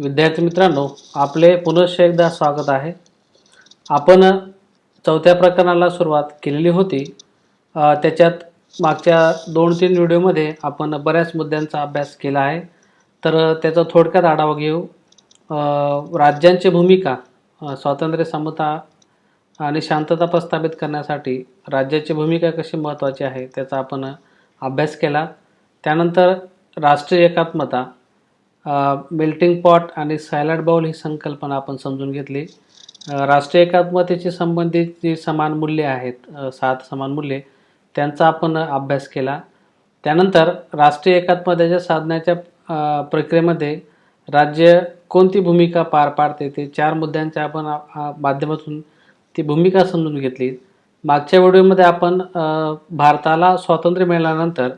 विद्यार्थी मित्रांनो, आपले पुनश्च एकदा स्वागत आहे. आपण चौथ्या प्रकरणाला सुरुवात केलेली होती. त्याच्यात मागच्या 2-3 व्हिडिओमध्ये आपण बऱ्याच मुद्द्यांचा अभ्यास केला आहे. तर त्याचा थोडक्यात आढावा घेऊ. राज्यांची भूमिका, स्वातंत्र्य, समता आणि शांतता प्रस्थापित करण्यासाठी राज्याची भूमिका कशी महत्त्वाची आहे त्याचा आपण अभ्यास केला. त्यानंतर राष्ट्रीय एकात्मता, मेल्टिंग पॉट आणि सॅलड बाउल ही संकल्पना आपण समजून घेतली. राष्ट्रीय एकात्मतेशी संबंधित जी समान मूल्ये आहेत, 7 समान मूल्ये, त्यांचा आपण अभ्यास केला. त्यानंतर राष्ट्रीय एकात्मतेच्या साधण्याच्या प्रक्रियेमध्ये राज्य कोणती भूमिका पार पाडते ते 4 मुद्द्यांच्या आपण माध्यमातून ती भूमिका समजून घेतली. मागच्या व्हिडिओमध्ये आपण भारताला स्वातंत्र्य मिळाल्यानंतर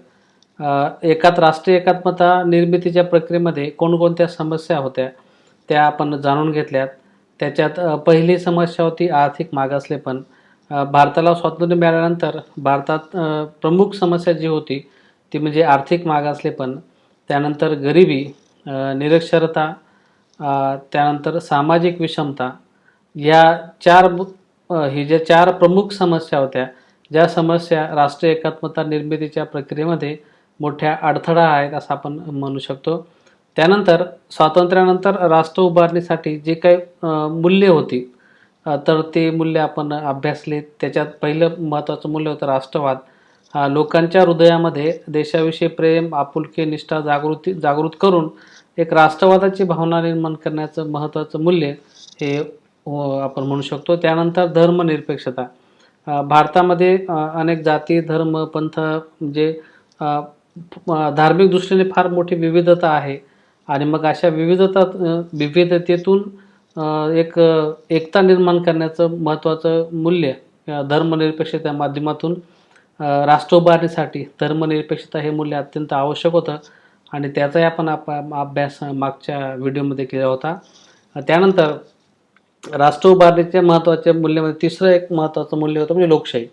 राष्ट्रीय एकात्मता निर्मितीच्या प्रक्रियेमध्ये कोणकोणत्या समस्या होत्या त्या आपण जाणून घेतल्यात. त्याच्यात पहिली समस्या होती आर्थिक मागासलेपण. भारताला स्वातंत्र्य मिळाल्यानंतर भारतात प्रमुख समस्या जी होती ती म्हणजे आर्थिक मागासलेपण, त्यानंतर गरिबी, निरक्षरता, त्यानंतर सामाजिक विषमता. या ज्या 4 प्रमुख समस्या होत्या, ज्या समस्या राष्ट्रीय एकात्मता निर्मितीच्या प्रक्रियेमध्ये मोठ्या अडथळा आहेत असं आपण म्हणू शकतो. त्यानंतर स्वातंत्र्यानंतर राष्ट्र उभारणीसाठी जी काही मूल्ये होती, तर ते मूल्य आपण अभ्यासले. त्याच्यात पहिलं महत्त्वाचं मूल्य होतं राष्ट्रवाद. लोकांच्या हृदयामध्ये देशाविषयी प्रेम, आपुलकी, निष्ठा जागृत करून एक राष्ट्रवादाची भावना निर्माण करण्याचं महत्त्वाचं मूल्य हे आपण म्हणू शकतो. त्यानंतर धर्मनिरपेक्षता. भारतामध्ये अनेक जाती, धर्म, पंथ म्हणजे धार्मिक दृष्टीने फार मोठी विविधता आहे आणि मग अशा विविधतेतून एकता निर्माण करण्याचं महत्त्वाचं मूल्य धर्मनिरपेक्षतेच्या माध्यमातून राष्ट्र उभारणीसाठी धर्मनिरपेक्षता हे मूल्य अत्यंत आवश्यक होतं आणि त्याचाही आपण अभ्यास मागच्या व्हिडिओमध्ये केला होता. त्यानंतर राष्ट्र उभारणीच्या महत्त्वाच्या मूल्यामध्ये तिसरं एक महत्त्वाचं मूल्य होतं म्हणजे लोकशाही.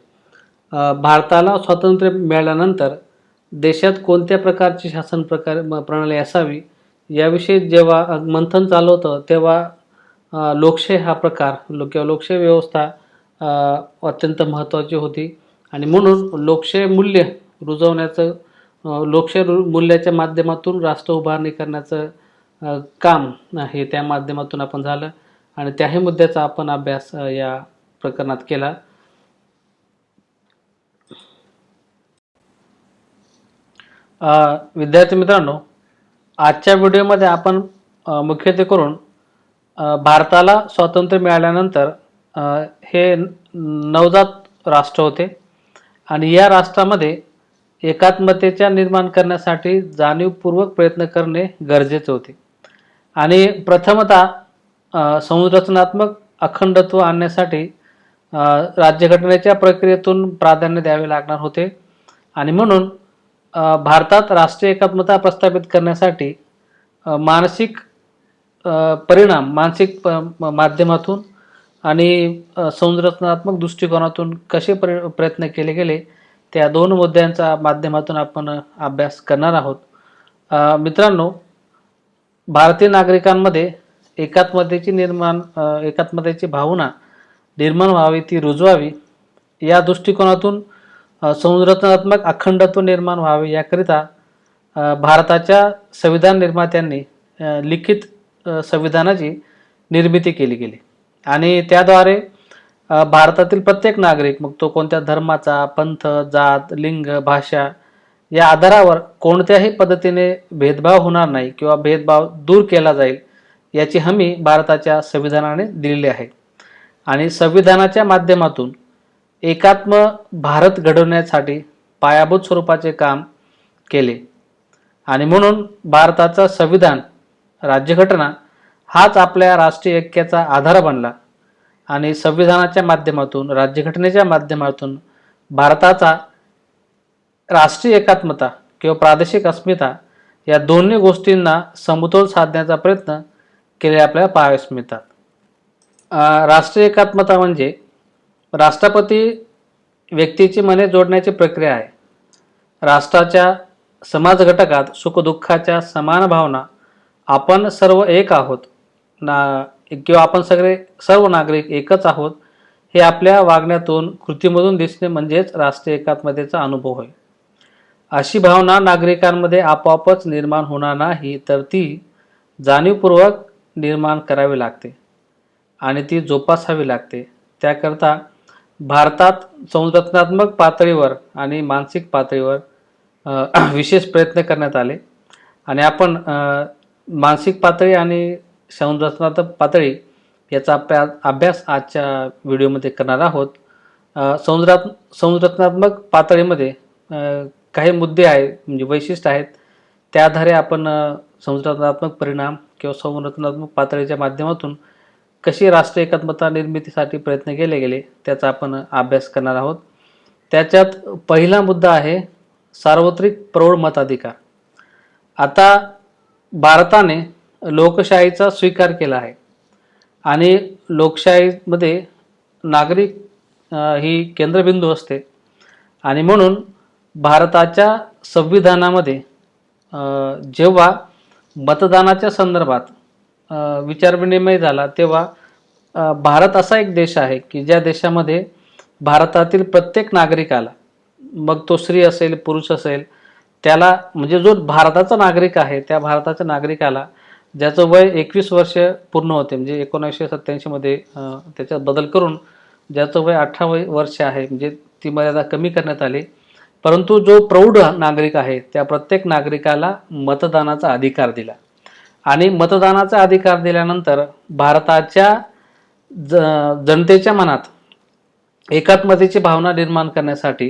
भारताला स्वातंत्र्य मिळाल्यानंतर देशात कोणत्या प्रकारची शासन प्रणाली असावी याविषयी जेव्हा मंथन चालू होतं तेव्हा लोकशाही हा प्रकार किंवा लोकशाही व्यवस्था अत्यंत महत्त्वाची होती आणि म्हणून लोकशाही मूल्य रुजवण्याचं, लोकशाही मूल्याच्या माध्यमातून राष्ट्र उभारणी करण्याचं काम हे त्या माध्यमातून आपण झालं आणि त्याही मुद्द्याचा आपण अभ्यास या प्रकरणात केला. विद्यार्थी मित्रांनो, आजच्या व्हिडिओमध्ये आपण मुख्यत्वे करून भारताला स्वातंत्र्य मिळाल्यानंतर हे नवजात राष्ट्र होते आणि या राष्ट्रामध्ये एकात्मतेच्या निर्माण करण्यासाठी जाणीवपूर्वक प्रयत्न करणे गरजेचे होते आणि प्रथमतः संरचनात्मक अखंडत्व आणण्यासाठी राज्यघटनेच्या प्रक्रियेतून प्राधान्य द्यावे लागणार होते आणि म्हणून भारतात राष्ट्रीय एकात्मता प्रस्थापित करण्यासाठी मानसिक माध्यमातून आणि संरचनात्मक दृष्टिकोनातून कसे प्रयत्न केले गेले त्या 2 मुद्द्यांच्या माध्यमातून आपण अभ्यास करणार आहोत. मित्रांनो, भारतीय नागरिकांमध्ये एकात्मतेची भावना निर्माण व्हावी, ती रुजवावी या दृष्टिकोनातून संरचनात्मक अखंडत्व निर्माण व्हावे याकरिता भारताच्या संविधान निर्मात्यांनी लिखित संविधानाची निर्मिती केली गेली आणि त्याद्वारे भारतातील प्रत्येक नागरिक, मग तो कोणत्या धर्माचा, पंथ, जात, लिंग, भाषा या आधारावर कोणत्याही पद्धतीने भेदभाव होणार नाही किंवा भेदभाव दूर केला जाईल याची हमी भारताच्या संविधानाने दिलेली आहे आणि संविधानाच्या माध्यमातून एकात्म भारत घडवण्यासाठी पायाभूत स्वरूपाचे काम केले आणि म्हणून भारताचा संविधान, राज्यघटना हाच आपल्या राष्ट्रीय ऐक्याचा आधार बनला आणि संविधानाच्या माध्यमातून, राज्यघटनेच्या माध्यमातून भारताचा राष्ट्रीय एकात्मता किंवा प्रादेशिक अस्मिता या दोन्ही गोष्टींना समतोल साधण्याचा प्रयत्न केले आपल्याला पाहावयास मिळतात. राष्ट्रीय एकात्मता म्हणजे राष्ट्रपती व्यक्तीची मने जोडण्याची प्रक्रिया आहे. राष्ट्राच्या समाज घटकात सुखदुःखाच्या समान भावना आपण सर्व एक आहोत ना, किंवा आपण सगळे सर्व नागरिक एकच आहोत हे आपल्या वागण्यातून कृतीमधून दिसणे म्हणजेच राष्ट्रीय एकात्मतेचा अनुभव होय. अशी भावना नागरिकांमध्ये आपोआपच निर्माण होणार नाही, तर ती जाणीवपूर्वक निर्माण करावी लागते आणि ती जोपासावी लागते. त्याकरता भारतात संरचनात्मक पातळीवर आणि मानसिक पातळीवर विशेष प्रयत्न करण्यात आले आणि आपण मानसिक पातळी आणि संरचनात्मक पातळी याचा अभ्यास आजच्या व्हिडिओमध्ये करणार आहोत. संरचनात्मक पातळीमध्ये काही मुद्दे आहेत, म्हणजे वैशिष्ट्य आहेत. त्या आधारे आपण संरचनात्मक परिणाम किंवा संरचनात्मक पातळीच्या माध्यमातून कशी राष्ट्रीय एकात्मता निर्मितीसाठी प्रयत्न केले गेले त्याचा आपण अभ्यास करणार आहोत. त्याच्यात पहिला मुद्दा आहे सार्वत्रिक प्रौढ मताधिकार. आता भारताने लोकशाहीचा स्वीकार केला आहे आणि लोकशाहीमध्ये नागरिक ही केंद्रबिंदू असते आणि म्हणून भारताच्या संविधानामध्ये जेव्हा मतदानाच्या संदर्भात विचारविनिमय झाला तेव्हा भारत असा एक देश आहे की ज्या देशामध्ये भारतातील प्रत्येक नागरिकाला, मग तो स्त्री असेल पुरुष असेल, त्याला म्हणजे जो भारताचा नागरिक आहे त्या भारताच्या नागरिकाला ज्याचं वय 21 वर्ष पूर्ण होते, म्हणजे 1987 मध्ये त्याच्यात बदल करून ज्याचं वय 18 वर्ष आहे, म्हणजे ती मर्यादा कमी करण्यात आली. परंतु जो प्रौढ नागरिक आहे त्या प्रत्येक नागरिकाला मतदानाचा अधिकार दिला आणि मतदानाचा अधिकार दिल्यानंतर भारताच्या जनतेच्या मनात एकात्मतेची भावना निर्माण करण्यासाठी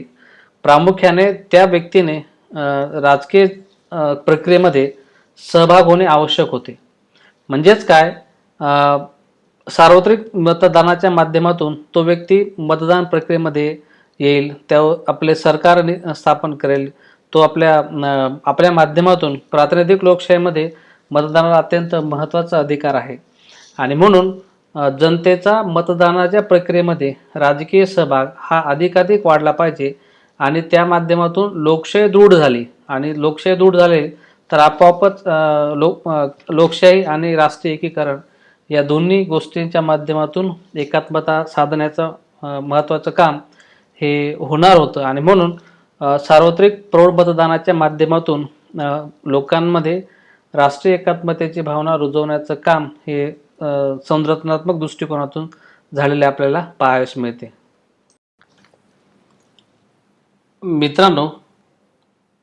प्रामुख्याने त्या व्यक्तीने राजकीय प्रक्रियेमध्ये सहभाग होणे आवश्यक होते. म्हणजेच काय, सार्वत्रिक मतदानाच्या माध्यमातून तो व्यक्ती मतदान प्रक्रियेमध्ये येईल, त्या आपले सरकार स्थापन करेल, तो आपल्या माध्यमातून प्रातिनिधिक लोकशाहीमध्ये मतदानाला अत्यंत महत्त्वाचा अधिकार आहे आणि म्हणून जनतेचा मतदानाच्या प्रक्रियेमध्ये राजकीय सहभाग हा अधिकाधिक वाढला पाहिजे आणि त्या माध्यमातून लोकशाही दृढ झाली आणि लोकशाही दृढ झाले तर आपोआपच लोकशाही आणि राष्ट्रीय एकीकरण या दोन्ही गोष्टींच्या माध्यमातून एकात्मता साधण्याचं महत्त्वाचं काम हे होणार होतं आणि म्हणून सार्वत्रिक प्रौढ मतदानाच्या माध्यमातून लोकांमध्ये राष्ट्रीय एकात्मतेची भावना रुजवण्याचं काम हे संरचनात्मक दृष्टिकोनातून झालेले आपल्याला पाहावयास मिळते. मित्रांनो,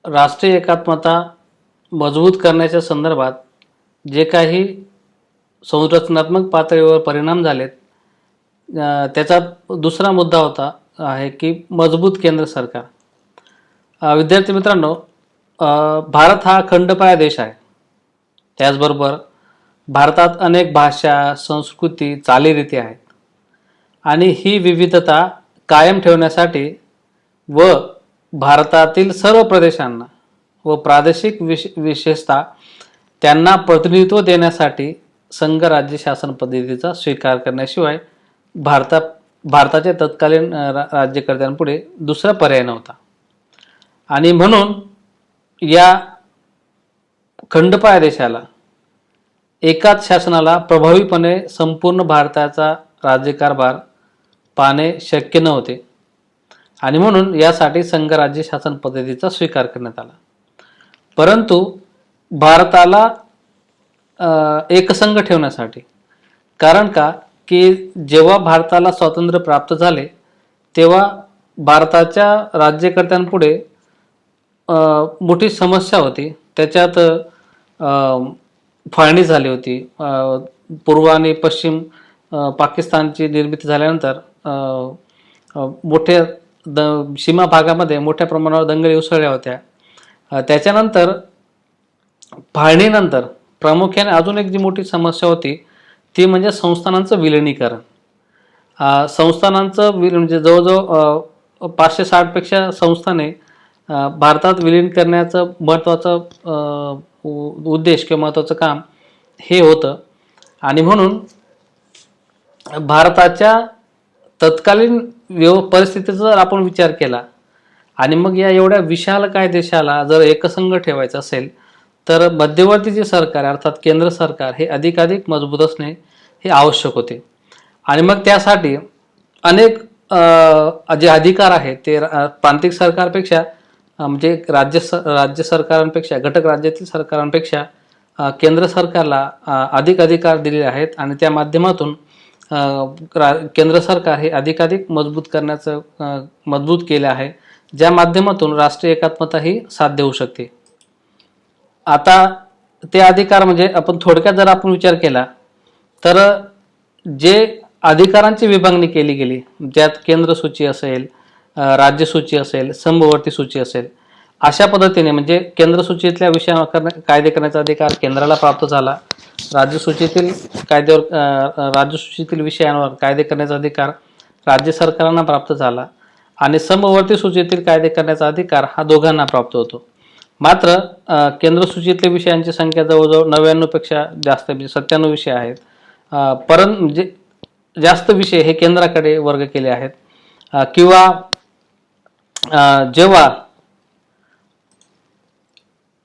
राष्ट्रीय एकात्मता मजबूत करण्याच्या संदर्भात जे काही संरचनात्मक पातळीवर परिणाम झालेत त्याचा दुसरा मुद्दा होता आहे की मजबूत केंद्र सरकार. विद्यार्थी मित्रांनो, भारत हा खंडपाया देश आहे. त्याचबरोबर भारतात अनेक भाषा, संस्कृती, चालीरीती आहेत आणि ही विविधता कायम ठेवण्यासाठी व भारतातील सर्व प्रदेशांना व प्रादेशिक विशेषता त्यांना प्रतिनिधित्व देण्यासाठी संघ राज्य शासन पद्धतीचा स्वीकार करण्याशिवाय भारताच्या तत्कालीन राज्यकर्त्यांपुढे दुसरा पर्याय नव्हता आणि म्हणून या खंडपाया देशाला एकाच शासनाला प्रभावीपणे संपूर्ण भारताचा राज्यकारभार पाहणे शक्य नव्हते आणि म्हणून यासाठी संघ राज्य शासन पद्धतीचा स्वीकार करण्यात आला. परंतु भारताला एकसंघ ठेवण्यासाठी, कारण का की जेव्हा भारताला स्वातंत्र्य प्राप्त झाले तेव्हा भारताच्या राज्यकर्त्यांपुढे मोठी समस्या होती. त्याच्यात फाळणी झाली होती. पूर्व आणि पश्चिम पाकिस्तानची निर्मिती झाल्यानंतर मोठ्या सीमा भागामध्ये मोठ्या प्रमाणावर दंगली उसळल्या होत्या. त्याच्यानंतर फाळणीनंतर प्रामुख्याने अजून एक जी मोठी समस्या होती ती म्हणजे संस्थानांचं विलिनीकरण. संस्थानांचं म्हणजे जवळजवळ 560 पेक्षा संस्थाने भारतात विलीन करण्याचं महत्त्वाचं उद्देश किंवा महत्त्वाचं काम हे होतं आणि म्हणून भारताच्या तत्कालीन परिस्थितीचा जर आपण विचार केला आणि मग या एवढ्या विशाल काय देशाला जर एकसंघ ठेवायचा असेल तर मध्यवर्ती जे सरकार आहे, अर्थात केंद्र सरकार हे अधिकाधिक मजबूत असणे हे आवश्यक होते. आणि मग त्यासाठी अनेक जे अधिकार आहेत ते प्रांतिक सरकारपेक्षा म्हणजे राज्य सरकारांपेक्षा, घटक राज्यातील सरकारांपेक्षा केंद्र सरकारला अधिक अधिकार दिलेले आहेत. आणि त्या माध्यमातून केंद्र सरकार हे अधिकाधिक मजबूत केले आहे, ज्या माध्यमातून राष्ट्रीय एकात्मता ही साध्य होऊ शकते. आता ते अधिकार म्हणजे आपण थोडक्यात जर आपण विचार केला तर जे अधिकारांची विभागणी केली गेली, ज्यात केंद्र सूची असेल, राज्य सूची असेल, समवर्ती सूची असेल, अशा पद्धतीने म्हणजे केंद्र सूचीतल्या विषयांवर कायदे करण्याचा अधिकार केंद्राला प्राप्त झाला, राज्य सूचीतील विषयांवर कायदे करण्याचा अधिकार राज्य सरकारांना प्राप्त झाला आणि समवर्ती सूचीतील कायदे करण्याचा अधिकार हा दोघांना प्राप्त होतो. मात्र केंद्र सूचीतल्या विषयांची संख्या जवळजवळ 99 पेक्षा जास्त, म्हणजे 97 विषय आहेत. म्हणजे जास्त विषय हे केंद्राकडे वर्ग केले आहेत. किंवा जेव्हा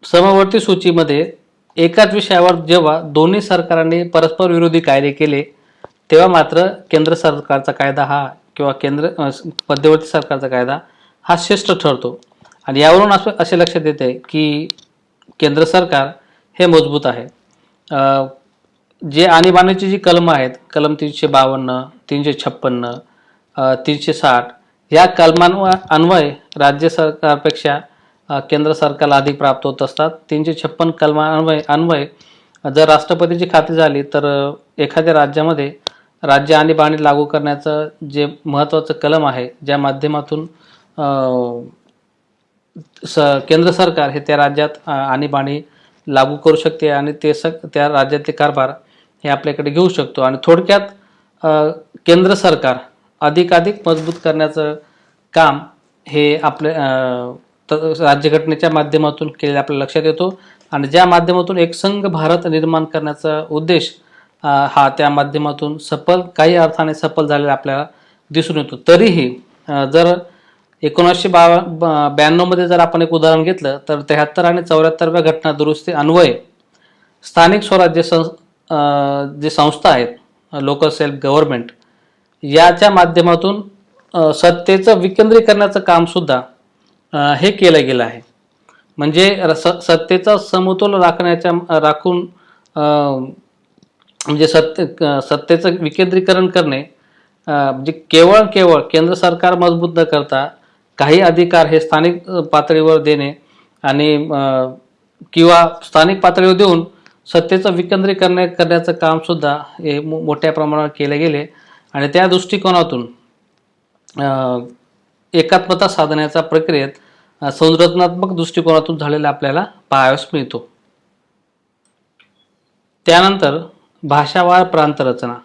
समवर्ती सूचीमध्ये एकाच विषयावर जेव्हा दोन्ही सरकारांनी परस्पर विरोधी कायदे केले, तेव्हा मात्र केंद्र सरकारचा कायदा हा किंवा मध्यवर्ती सरकारचा कायदा हा श्रेष्ठ ठरतो. आणि यावरून असे लक्षात येते की केंद्र सरकार हे मजबूत आहे. जे आणीबाणीची जी कलम आहेत, कलम 352, 356, 360 या कलमान्वये राज्य सरकारपेक्षा केंद्र सरकारला अधिक प्राप्त होत असतात. 356 कलमान्वये जर राष्ट्रपतीची खात्री झाली तर एखाद्या राज्यामध्ये राज्य आणीबाणी लागू करण्याचं जे महत्त्वाचं कलम आहे, ज्या माध्यमातून केंद्र सरकार हे त्या राज्यात आणीबाणी लागू करू शकते आणि त्या राज्यातले कारभार हे आपल्याकडे घेऊ शकतो. आणि थोडक्यात केंद्र सरकार अधिकाधिक मजबूत करण्याचं काम हे राज्यघटनेच्या माध्यमातून केलेलं आपल्या लक्षात येतो. आणि ज्या माध्यमातून एकसंघ भारत निर्माण करण्याचा उद्देश हा त्या माध्यमातून काही अर्थाने सफल झालेला आपल्याला दिसून येतो. तरीही जर 1992 मध्ये जर आपण एक उदाहरण घेतलं तर 73 आणि 74व्या घटना दुरुस्ती अन्वये स्थानिक स्वराज्य जे संस्था आहेत, लोकल सेल्फ गव्हर्नमेंट, याच्या माध्यमातून सत्तेचं विकेंद्रीकरणाचं काम सुद्धा हे केलं गेलं आहे. म्हणजे सत्तेचा समतोल राखून म्हणजे सत्तेचं विकेंद्रीकरण करणे, म्हणजे केवळ केंद्र सरकार मजबूत न करता काही अधिकार हे स्थानिक पातळीवर देणे आणि किंवा स्थानिक पातळीवर देऊन सत्तेचं विकेंद्रीकरण करण्याचं काम सुद्धा हे मोठ्या प्रमाणावर केले गेले. आणि त्या दृष्टिकोनातून एकात्मता साधण्याच्या प्रक्रियेत संरचनात्मक दृष्टिकोनातून झालेला आपल्याला पाहावयास मिळतो. त्यानंतर भाषावार प्रांतरचना.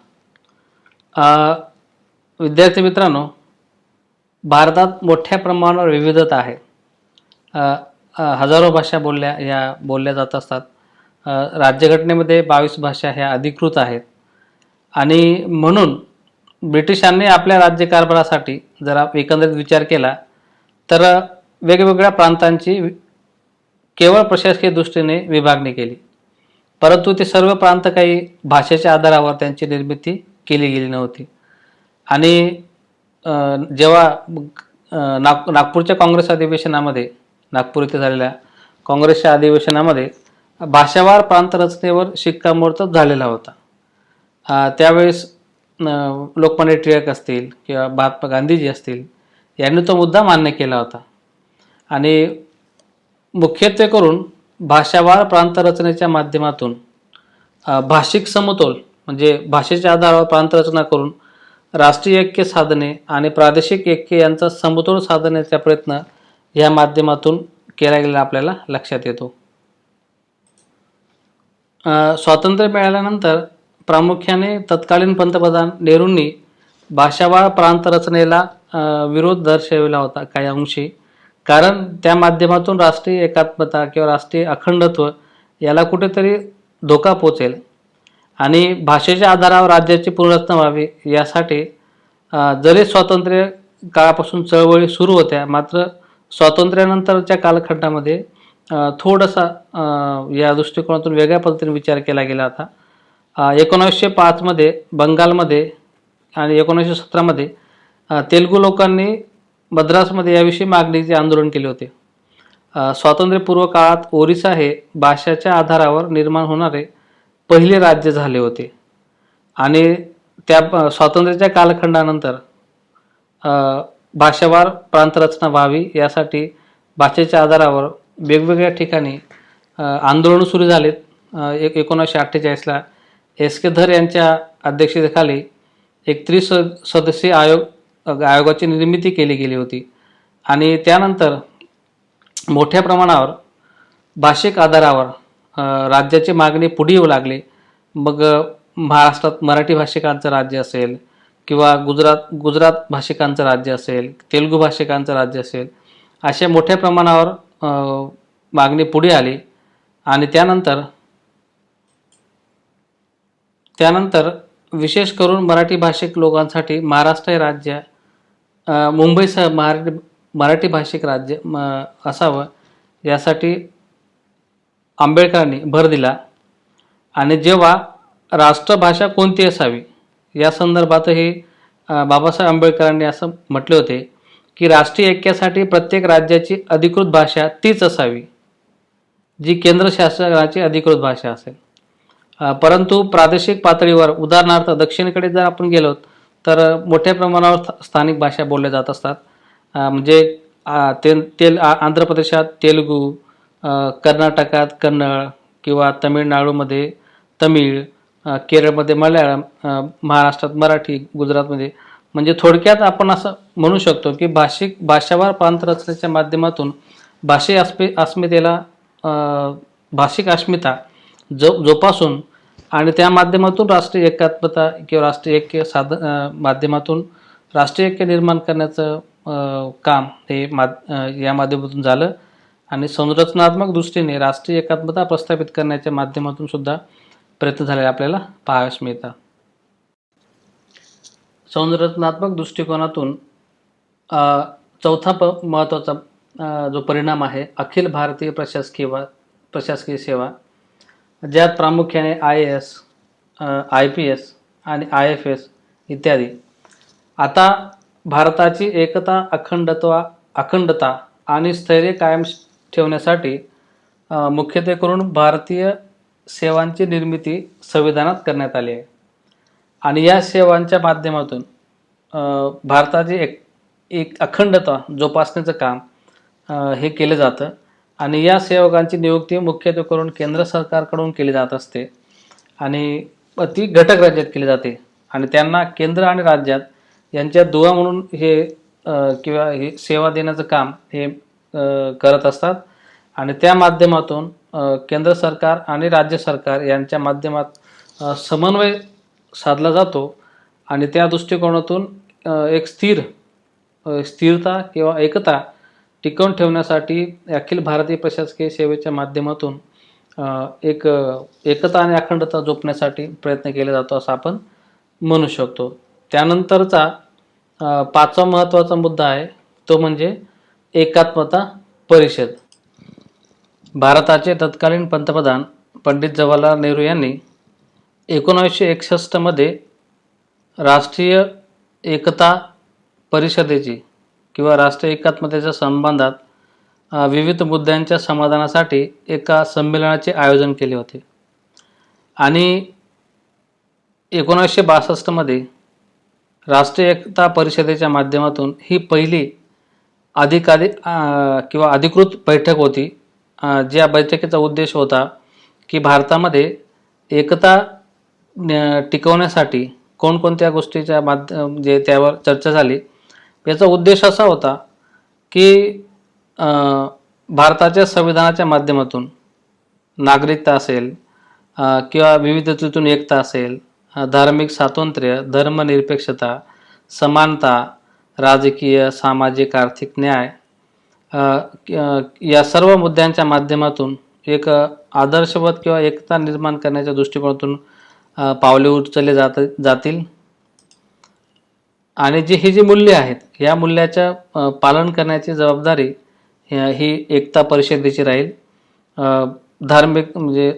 विद्यार्थी मित्रांनो, भारतात मोठ्या प्रमाणावर विविधता आहे. हजारो भाषा बोलल्या जात असतात. राज्यघटनेमध्ये 22 भाषा ह्या अधिकृत आहेत. आणि म्हणून ब्रिटिशांनी आपल्या राज्यकारभारासाठी जर एकंदरीत विचार केला तर वेगवेगळ्या प्रांतांची केवळ प्रशासकीय दृष्टीने विभागणी केली. परंतु ते सर्व प्रांत काही भाषेच्या आधारावर त्यांची निर्मिती केली गेली नव्हती. आणि जेव्हा नागपूरच्या काँग्रेस अधिवेशनामध्ये, नागपूर इथे झालेल्या काँग्रेसच्या अधिवेशनामध्ये भाषावार प्रांत रचनेवर शिक्कामोर्तब झालेला होता. त्यावेळेस लोकमान्य टिळक असतील किंवा महात्मा गांधीजी असतील यांनी तो मुद्दा मान्य केला होता. आणि मुख्यत्वे करून भाषावार प्रांत रचनेच्या माध्यमातून भाषिक समतोल म्हणजे भाषेच्या आधारावर प्रांत रचना करून राष्ट्रीय ऐक्य साधने आणि प्रादेशिक ऐक्य यांचा समतोल साधण्याचा प्रयत्न या माध्यमातून केला गेलेला आपल्याला लक्षात येतो. स्वातंत्र्य मिळाल्यानंतर प्रामुख्याने तत्कालीन पंतप्रधान नेहरूंनी भाषावार प्रांत रचनेला विरोध दर्शविला होता काही अंशी. कारण त्या माध्यमातून राष्ट्रीय एकात्मता किंवा राष्ट्रीय अखंडत्व याला कुठेतरी धोका पोचेल आणि भाषेच्या आधारावर राज्याची पुनर्रचना व्हावी यासाठी जरी स्वातंत्र्य काळापासून चळवळी सुरू होत्या, मात्र स्वातंत्र्यानंतरच्या कालखंडामध्ये थोडासा या दृष्टिकोनातून वेगळ्या पद्धतीने विचार केला गेला होता. 1905मध्ये बंगालमध्ये आणि 1917मध्ये तेलुगू लोकांनी मद्रासमध्ये याविषयी मागणीचे आंदोलन केले होते. स्वातंत्र्यपूर्व काळात ओरिसा हे भाषाच्या आधारावर निर्माण होणारे पहिले राज्य झाले होते आणि त्या स्वातंत्र्याच्या कालखंडानंतर भाषावार प्रांतरचना व्हावी यासाठी भाषेच्या आधारावर वेगवेगळ्या ठिकाणी आंदोलन सुरू झालेत. 1948ला एस के धर यांच्या अध्यक्षतेखाली एक त्रिसदस्यीय आयोगाची निर्मिती केली गेली होती आणि त्यानंतर मोठ्या प्रमाणावर भाषिक आधारावर राज्याची मागणी पुढे येऊ लागली. मग महाराष्ट्रात मराठी भाषिकांचं राज्य असेल किंवा गुजरात भाषिकांचं राज्य असेल, तेलुगू भाषिकांचं राज्य असेल, अशा मोठ्या प्रमाणावर मागणी पुढे आली आणि त्यानंतर विशेष करून मराठी भाषिक लोकांसाठी महाराष्ट्र हे राज्य मुंबईसह मराठी भाषिक राज्य असावं यासाठी आंबेडकरांनी भर दिला आणि जेव्हा राष्ट्रभाषा कोणती असावी या संदर्भातही बाबासाहेब आंबेडकरांनी असं म्हटले होते की राष्ट्रीय ऐक्यासाठी प्रत्येक राज्याची अधिकृत भाषा तीच असावी जी केंद्र शासनाची अधिकृत भाषा असेल. परंतु प्रादेशिक पातळीवर उदाहरणार्थ दक्षिणेकडे जर आपण गेलो तर मोठ्या प्रमाणावर स्थानिक भाषा बोलल्या जात असतात. म्हणजे आंध्र प्रदेशात तेलुगू, कर्नाटकात कन्नड किंवा तामिळनाडूमध्ये तमिळ, केरळमध्ये मल्याळम, महाराष्ट्रात मराठी, गुजरातमध्ये म्हणजे थोडक्यात आपण असं म्हणू शकतो की भाषावार प्रांतरचनेच्या माध्यमातून अस्मितेला भाषिक अस्मिता जोपासून आणि त्या माध्यमातून राष्ट्रीय एकात्मता किंवा राष्ट्रीय ऐक्य माध्यमातून राष्ट्रीय ऐक्य निर्माण करण्याचं काम हे या माध्यमातून झालं आणि संरचनात्मक दृष्टीने राष्ट्रीय एकात्मता प्रस्थापित करण्याच्या माध्यमातून सुद्धा प्रयत्न झालेले आपल्याला पाहावयास मिळतात. संरचनात्मक दृष्टिकोनातून चौथा महत्त्वाचा जो परिणाम आहे अखिल भारतीय प्रशासकीय सेवा, ज्यात प्रामुख्याने IAS, IPS आणि IFS इत्यादी. आता भारताची एकता, अखंडता आणि स्थैर्य कायम ठेवण्यासाठी मुख्यत्वे करून भारतीय सेवांची निर्मिती संविधानात करण्यात आली आहे आणि या सेवांच्या माध्यमातून भारताची एक अखंडता जोपासण्याचं काम हे केलं जातं आणि या सेवकांची नियुक्ती मुख्यत्वे करून केंद्र सरकारकडून केली जात असते आणि ती घटक राज्यात केली जाते आणि त्यांना केंद्र आणि राज्यात यांच्या दुवा म्हणून हे हे सेवा देण्याचं काम हे करत असतात आणि त्या माध्यमातून केंद्र सरकार आणि राज्य सरकार यांच्या माध्यमात समन्वय साधला जातो आणि त्या दृष्टिकोनातून एक स्थिरता किंवा एकता टिकवून ठेवण्यासाठी अखिल भारतीय प्रशासकीय सेवेच्या माध्यमातून एकता आणि अखंडता जोपण्यासाठी प्रयत्न केला जातो असं आपण म्हणू शकतो. त्यानंतरचा पाचवा महत्त्वाचा मुद्दा आहे तो म्हणजे एकात्मता परिषद. भारताचे तत्कालीन पंतप्रधान पंडित जवाहरलाल नेहरू यांनी 1961मध्ये राष्ट्रीय एकता परिषदेची किंवा राष्ट्रीय एकात्मतेच्या संबंधात विविध मुद्द्यांच्या समाधानासाठी एका संमेलनाचे आयोजन केले होते आणि 1962मध्ये राष्ट्रीय एकता परिषदेच्या माध्यमातून ही पहिली अधिकृत बैठक होती. ज्या बैठकीचा उद्देश होता की भारतामध्ये एकता टिकवण्यासाठी कोणकोणत्या गोष्टीच्या जे त्यावर चर्चा झाली. याचा उद्देश असा होता की भारताच्या संविधानाच्या माध्यमातून नागरिकता असेल किंवा विविधतेतून एकता असेल, धार्मिक स्वातंत्र्य, धर्मनिरपेक्षता, समानता, राजकीय, सामाजिक, आर्थिक न्याय या सर्व मुद्द्यांच्या माध्यमातून एक आदर्शवत किंवा एकता निर्माण करण्याच्या दृष्टिकोनातून पावले उचलले जातील आणि ही जी मूल्ये आहेत या मूल्याच्या पालन करण्याची जबाबदारी ही एकता परिषदेची राहील धार्मिक म्हणजे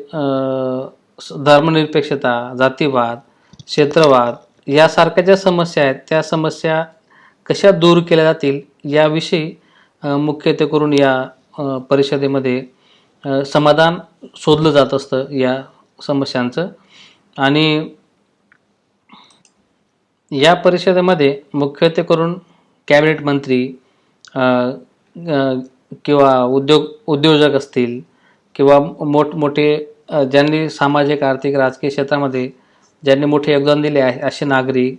धर्मनिरपेक्षता, जातीवाद, क्षेत्रवाद यासारख्या ज्या समस्या आहेत त्या समस्या कशा दूर केल्या जातील याविषयी मुख्यत्वे करून या परिषदेमध्ये समाधान शोधलं जात असतं या समस्यांचं. आणि या परिषदेमध्ये मुख्यत्वे करून कॅबिनेट मंत्री किंवा उद्योजक असतील किंवा मोठमोठे ज्यांनी सामाजिक, आर्थिक, राजकीय क्षेत्रामध्ये ज्यांनी मोठे योगदान दिले आहे असे नागरिक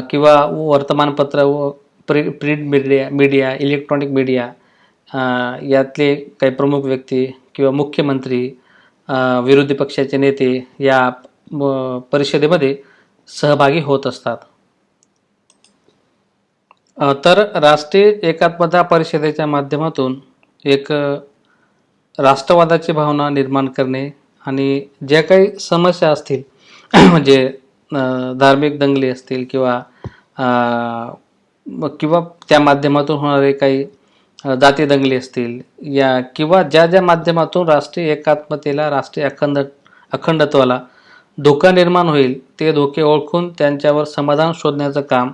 किंवा वर्तमानपत्र व प्रिंट मीडिया, इलेक्ट्रॉनिक मीडिया यातले काही प्रमुख व्यक्ती किंवा मुख्यमंत्री, विरोधी पक्षाचे नेते या परिषदेमध्ये सहभागी होत असतात. तर राष्ट्रीय एकात्मता परिषदेच्या माध्यमातून एक राष्ट्रवादाची भावना निर्माण करणे आणि ज्या काही समस्या असतील म्हणजे धार्मिक दंगली असतील किंवा त्या माध्यमातून होणारे काही जाती दंगली असतील या किंवा ज्या माध्यमातून राष्ट्रीय एकात्मतेला, राष्ट्रीय अखंडत्वाला धोका निर्माण होईल ते धोके ओळखून त्यांच्यावर समाधान शोधण्याचं काम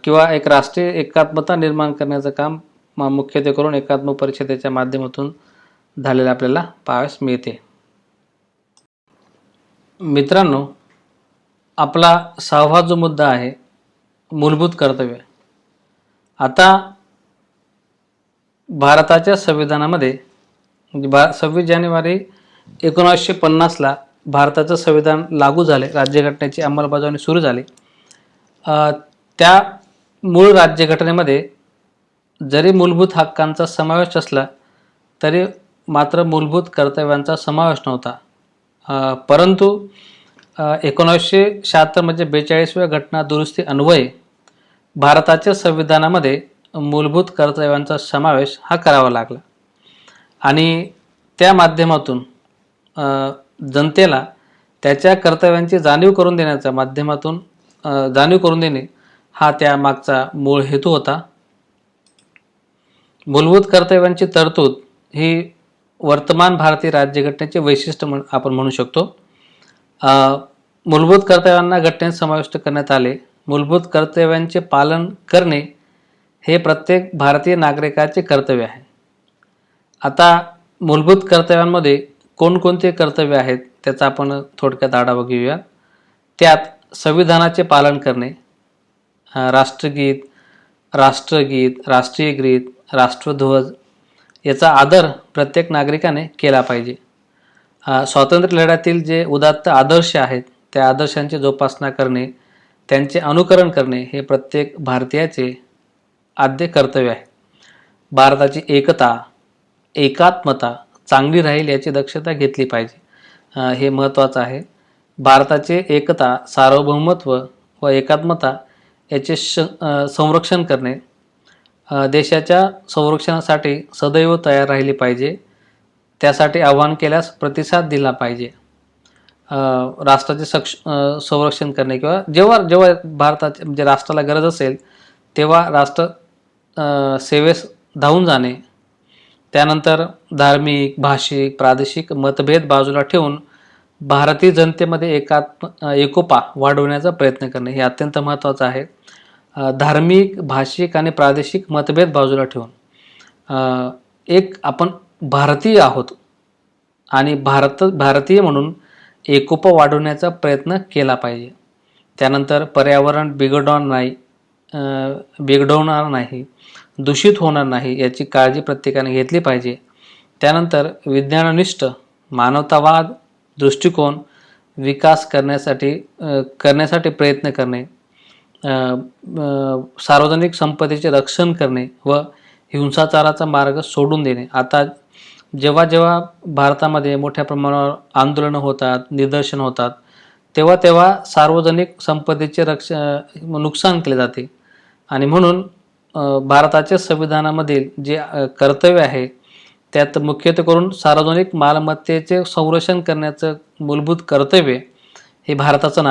किंवा एक राष्ट्रीय एकात्मता निर्माण करण्याचं काम मुख्यत्वे करून एकात्म परिषदेच्या माध्यमातून झालेलं आपल्याला पाहावयास मिळते. मित्रांनो, आपला 6वा जो मुद्दा आहे मूलभूत कर्तव्य. आता भारताच्या संविधानामध्ये म्हणजे 26 जानेवारी 1950ला भारताचं संविधान लागू झाले, राज्यघटनेची अंमलबजावणी सुरू झाली. त्या मूळ राज्यघटनेमध्ये जरी मूलभूत हक्कांचा समावेश असला तरी मात्र मूलभूत कर्तव्यांचा समावेश नव्हता. परंतु 1976 म्हणजे 42व्या घटना दुरुस्ती अन्वये भारताच्या संविधानामध्ये मूलभूत कर्तव्यांचा समावेश हा करावा लागला आणि त्या माध्यमातून जनतेला त्याच्या कर्तव्यांची जाणीव करून देण्याच्या माध्यमातून जाणीव करून देणे हा त्या मागचा मूळ हेतू होता. मूलभूत कर्तव्यांची तरतूद ही वर्तमान भारतीय राज्यघटनेचे वैशिष्ट्य आपण म्हणू शकतो. मूलभूत कर्तव्यांना घटनेत समाविष्ट करण्यात आले. मूलभूत कर्तव्यांचे पालन करणे हे प्रत्येक भारतीय नागरिकाचे कर्तव्य आहे. आता मूलभूत कर्तव्यांमध्ये कोणकोणते कर्तव्य आहेत त्याचा आपण थोडक्यात आढावा घेऊया. त्यात संविधानाचे पालन करणे, राष्ट्रगीत, राष्ट्रीय गीत, राष्ट्रध्वज याचा आदर प्रत्येक नागरिकाने केला पाहिजे. स्वातंत्र्य लढ्यातील जे उदात्त आदर्श आहेत त्या आदर्शांची जोपासना करणे, त्यांचे अनुकरण करणे हे प्रत्येक भारतीयाचे आद्य कर्तव्य आहे. भारताची एकता, एकात्मता चांगली राहील याची दक्षता घेतली पाहिजे, हे महत्त्वाचं आहे. भारताचे एकता, सार्वभौमत्व व एकात्मता याचे संरक्षण करणे, देशाच्या संरक्षणासाठी सदैव तयार राहिली पाहिजे, त्यासाठी आवाहन केल्यास प्रतिसाद दिला पाहिजे. राष्ट्राचे संरक्षण करणे किंवा जेव्हा भारताचे म्हणजे राष्ट्राला गरज असेल तेव्हा राष्ट्र सेवेस धावून जाणे. त्यानंतर धार्मिक, भाषिक, प्रादेशिक मतभेद बाजूला ठेवून भारतीय जनतेमध्ये एकोपा वाढवण्याचा प्रयत्न करणे हे अत्यंत महत्त्वाचं आहे. धार्मिक, भाषिक आणि प्रादेशिक मतभेद बाजूला ठेवून एक आपण भारतीय आहोत आणि भारतीय म्हणून एकोपा वाढवण्याचा प्रयत्न केला पाहिजे. त्यानंतर पर्यावरण बिघडवणार नाही, दूषित होणार नाही याची काळजी प्रत्येकाने घेतली पाहिजे. त्यानंतर विज्ञाननिष्ठ मानवतावाद दृष्टिकोन विकास करण्यासाठी प्रयत्न करणे, सार्वजनिक संपत्तीचे रक्षण करणे व हिंसाचाराचा मार्ग सोडून देणे. आता जेव्हा भारतामध्ये मोठ्या प्रमाणावर आंदोलनं होतात, निदर्शन होतात, तेव्हा सार्वजनिक संपत्तीचे नुकसान केले जाते आणि म्हणून भारताच्या संविधानामधील जे कर्तव्य आहे त्यात मुख्यत्वे करून सार्वजनिक मालमत्तेचे संरक्षण करण्याचं मूलभूत कर्तव्य हे भारताचं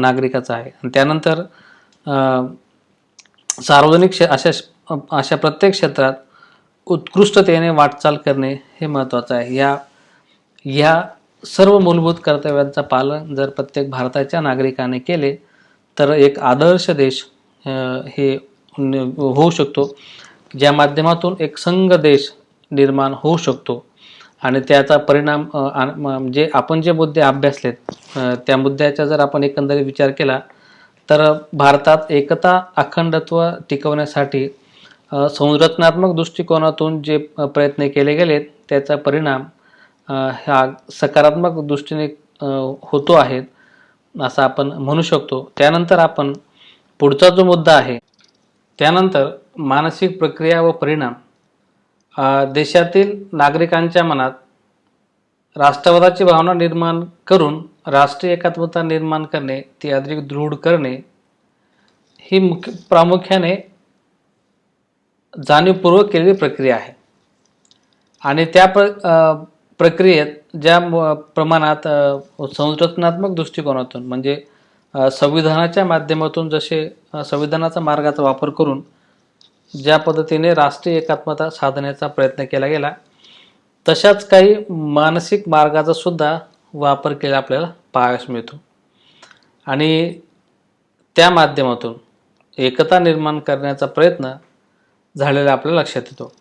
नागरिकाचं आहे. आणि त्यानंतर सार्वजनिक अशा प्रत्येक क्षेत्रात उत्कृष्टतेने वाटचाल करणे हे महत्त्वाचं आहे. ह्या सर्व मूलभूत कर्तव्यांचं पालन जर प्रत्येक भारताच्या नागरिकाने केले तर एक आदर्श देश हे होऊ शकतो, ज्या माध्यमातून एक संघ देश निर्माण होऊ शकतो. आणि त्याचा परिणाम म्हणजे आपण जे मुद्दे अभ्यासलेत त्या मुद्द्याचा जर आपण एकंदरीत विचार केला तर भारतात एकता अखंडत्व टिकवण्यासाठी संरचनात्मक दृष्टिकोनातून जे प्रयत्न केले गेलेत त्याचा परिणाम हा सकारात्मक दृष्टीने होतो आहे असं आपण म्हणू शकतो. त्यानंतर आपण पुढचा जो मुद्दा आहे त्यानंतर मानसिक प्रक्रिया व परिणाम. देशातील नागरिकांच्या मनात राष्ट्रवादाची भावना निर्माण करून राष्ट्रीय एकात्मता निर्माण करणे, ती अधिक दृढ करणे ही प्रामुख्याने जाणीवपूर्वक केलेली प्रक्रिया आहे. आणि त्या प्रक्रियेत ज्या प्रमाणात संरचनात्मक दृष्टिकोनातून म्हणजे संविधानाच्या माध्यमातून जसे संविधानाचा मार्गाचा वापर करून ज्या पद्धतीने राष्ट्रीय एकात्मता साधण्याचा प्रयत्न केला गेला तशाच काही मानसिक मार्गाचा सुद्धा वापर केला आपल्याला पाहावयास मिळतो. आणि त्या माध्यमातून एकता निर्माण करण्याचा प्रयत्न झालेला आपल्याला लक्षात येतो.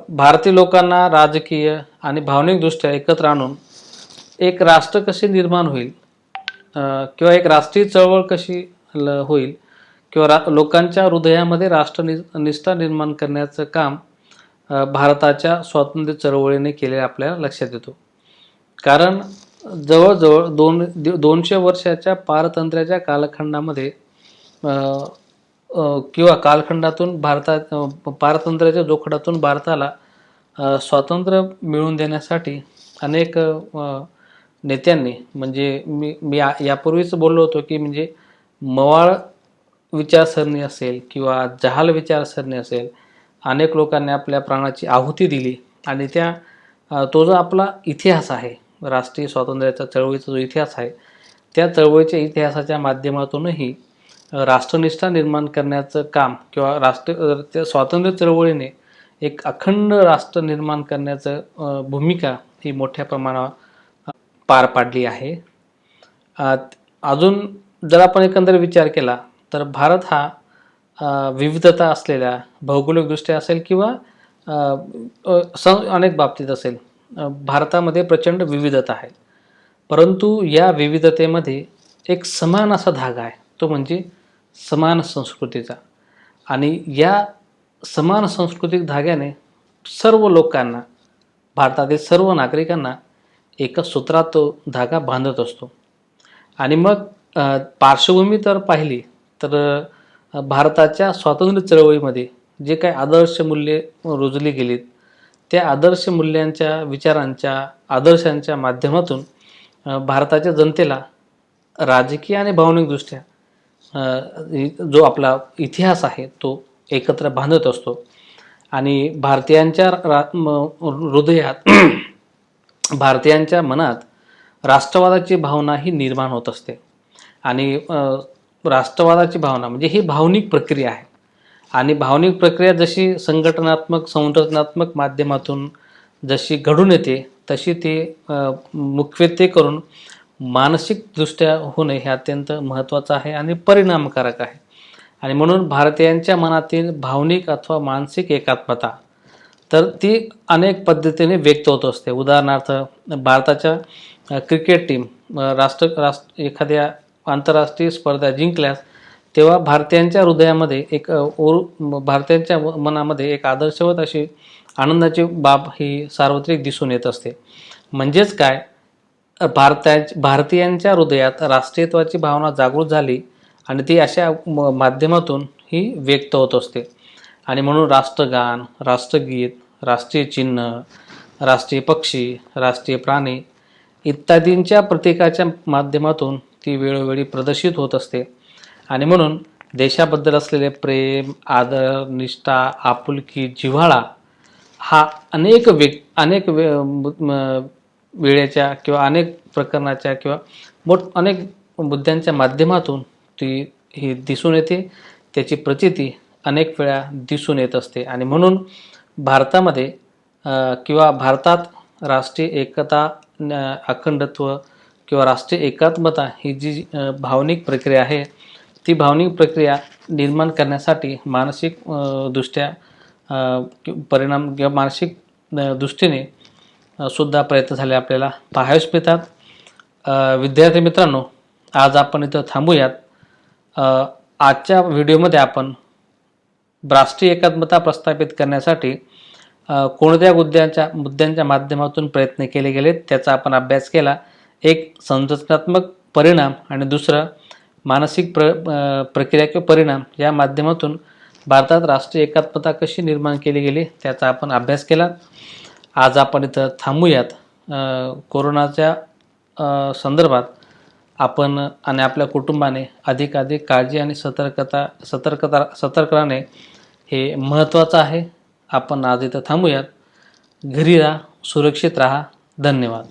भारतीय लोकांना राजकीय आणि भावनिकदृष्ट्या एकत्र आणून एक राष्ट्र कसे निर्माण होईल किंवा एक राष्ट्रीय चळवळ कशी होईल किंवा लोकांच्या हृदयामध्ये राष्ट्रनिष्ठा निर्माण करण्याचं काम भारताच्या स्वातंत्र्य चळवळीने केले आपल्याला लक्षात येतो. कारण जवळजवळ 200 वर्षाच्या पारतंत्र्याच्या कालखंडामध्ये किंवा कालखंडातून पारतंत्र्याच्या जोखडातून भारताला स्वातंत्र्य मिळवून देण्यासाठी अनेक नेत्यांनी म्हणजे मी यापूर्वीच बोललो होतो की म्हणजे मवाळ विचारसरणी असेल किंवा जहाल विचारसरणी असेल, अनेक लोकांनी आपल्या प्राणाची आहुती दिली. आणि तो जो आपला इतिहास आहे राष्ट्रीय स्वातंत्र्याच्या चळवळीचा जो इतिहास आहे त्या चळवळीच्या इतिहासाच्या माध्यमातूनही राष्ट्रनिष्ठा निर्माण करण्याचं काम किंवा त्या स्वातंत्र्य चळवळीने एक अखंड राष्ट्र निर्माण करण्याचं भूमिका ही मोठ्या प्रमाणावर पार पाडली आहे. अजून जर आपण एकंदर विचार केला तर भारत हा विविधता असलेल्या भौगोलिकदृष्ट्या असेल किंवा अनेक बाबतीत असेल, भारतामध्ये प्रचंड विविधता आहे. परंतु या विविधतेमध्ये एक समान असा धागा आहे, तो म्हणजे समान संस्कृतीचा. आणि या समान सांस्कृतिक धाग्याने सर्व लोकांना, भारतातील सर्व नागरिकांना एका सूत्रात तो धागा बांधत असतो. आणि मग पार्श्वभूमी तर पाहिली तर भारताच्या स्वातंत्र्य चळवळीमध्ये जे काही आदर्श मूल्ये रुजली गेलीत त्या आदर्श मूल्यांच्या, विचारांच्या, आदर्शांच्या माध्यमातून भारताच्या जनतेला राजकीय आणि भावनिकदृष्ट्या जो आपला इतिहास आहे तो एकत्र बांधत असतो. आणि भारतीयांच्या हृदयात भारतीयांच्या मनात राष्ट्रवादाची भावना ही निर्माण होत असते. आणि राष्ट्रवादाची भावना म्हणजे ही भावनिक प्रक्रिया आहे. आणि भावनिक प्रक्रिया जशी संघटनात्मक संरचनात्मक माध्यमातून जशी घडून येते तशी ती मुख्यत्वे करून मानसिकदृष्ट्या होणे हे अत्यंत महत्त्वाचं आहे आणि परिणामकारक आहे. आणि म्हणून भारतीयांच्या मनातील भावनिक अथवा मानसिक एकात्मता तर ती अनेक पद्धतीने व्यक्त होत असते. उदाहरणार्थ भारताच्या क्रिकेट टीम एखाद्या आंतरराष्ट्रीय स्पर्धा जिंकल्यास तेव्हा भारतीयांच्या हृदयामध्ये भारतीयांच्या मनामध्ये एक आदर्शवत अशी आनंदाची बाब ही सार्वत्रिक दिसून येत असते. म्हणजेच काय, भारतीयांच्या हृदयात राष्ट्रीयत्वाची भावना जागृत झाली आणि ती अशा माध्यमातून ही व्यक्त होत असते. आणि म्हणून राष्ट्रगान, राष्ट्रगीत, राष्ट्रीय चिन्ह, राष्ट्रीय पक्षी, राष्ट्रीय प्राणी इत्यादींच्या प्रतीकाच्या माध्यमातून ती वेळोवेळी प्रदर्शित होत असते. आणि म्हणून देशाबद्दल असलेले प्रेम, आदर, निष्ठा, आपुलकी, जिव्हाळा हा अनेक वेळेच्या किंवा अनेक प्रकरणाच्या किंवा अनेक मुद्द्यांच्या माध्यमातून ही दिसून येते. त्याची प्रचिती अनेक वेळा दिसून येत असते. आणि म्हणून भारतामध्ये किंवा भारतात राष्ट्रीय एकता, अखंडत्व किंवा राष्ट्रीय एकात्मता ही जी भावनिक प्रक्रिया आहे, ती भावनिक प्रक्रिया निर्माण करण्यासाठी मानसिक दृष्ट्या परिणाम किंवा मानसिक दृष्टीने सुद्धा प्रयत्न झाले आपल्याला पाहायला मिळतात. विद्यार्थी मित्रांनो, आज आपण इथं थांबूयात. आजच्या व्हिडिओमध्ये आपण राष्ट्रीय एकात्मता प्रस्थापित करण्यासाठी कोणत्या मुद्द्यांच्या माध्यमातून प्रयत्न केले गेलेत त्याचा आपण अभ्यास केला. एक संरचनात्मक परिणाम आणि दुसरं मानसिक प्रक्रिया किंवा परिणाम या माध्यमातून भारतात राष्ट्रीय एकात्मता कशी निर्माण केली गेली त्याचा आपण अभ्यास केला. आज आपण इथं थांबूयात. कोरोनाच्या संदर्भात आपण आणि आपल्या कुटुंबाने अधिकाधिक काळजी आणि सतर्क राहणे हे महत्त्वाचं आहे. आपण आज इथं थांबूयात. घरी राहा, सुरक्षित राहा. धन्यवाद.